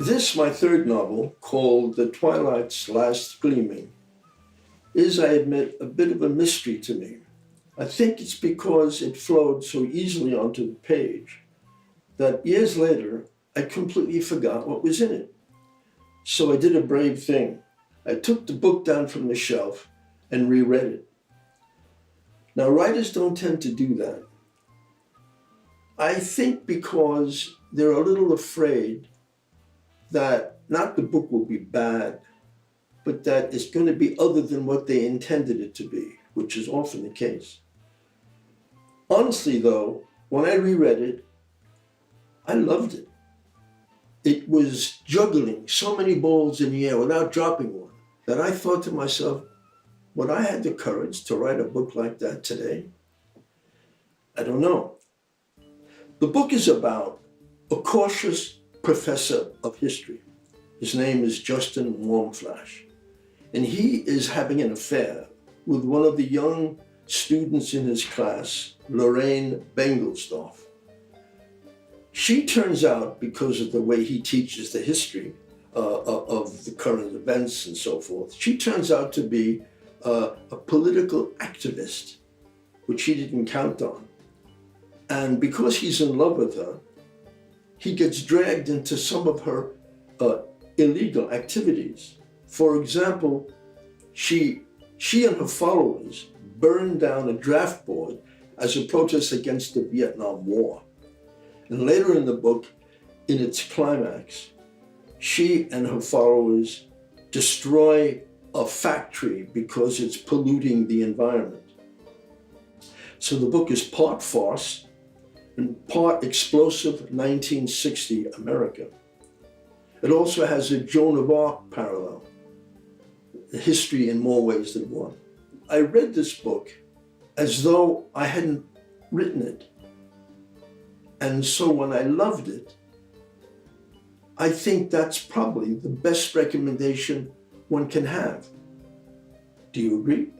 This, my third novel, called The TWILIGHTS Last Gleaming, is, I admit, a bit of a mystery to me. I think it's because it flowed so easily onto the page that years later, I completely forgot what was in it. So I did a brave thing. I took the book down from the shelf and reread it. Now, writers don't tend to do that. I think because they're a little afraid that not the book will be bad, but that it's going to be other than what they intended it to be, which is often the case. Honestly, though, when I reread it, I loved it. It was juggling so many balls in the air without dropping one that I thought to myself, would I have the courage to write a book like that today? I don't know. The book is about a cautious professor of history. His name is Justin Warmflash, and he is having an affair with one of the young students in his class, Lorraine Bengelsdorf. She turns out, because of the way he teaches the history of the current events and so forth, she turns out to be a political activist, which he didn't count on. And because he's in love with her, he gets dragged into some of her illegal activities. For example, she and her followers burned down a draft board as a protest against the Vietnam War. And later in the book, in its climax, she and her followers destroy a factory because it's polluting the environment. So the book is part farce and part explosive 1960 America. It also has a Joan of Arc parallel, history in more ways than one. I read this book as though I hadn't written it. And so when I loved it, I think that's probably the best recommendation one can have. Do you agree?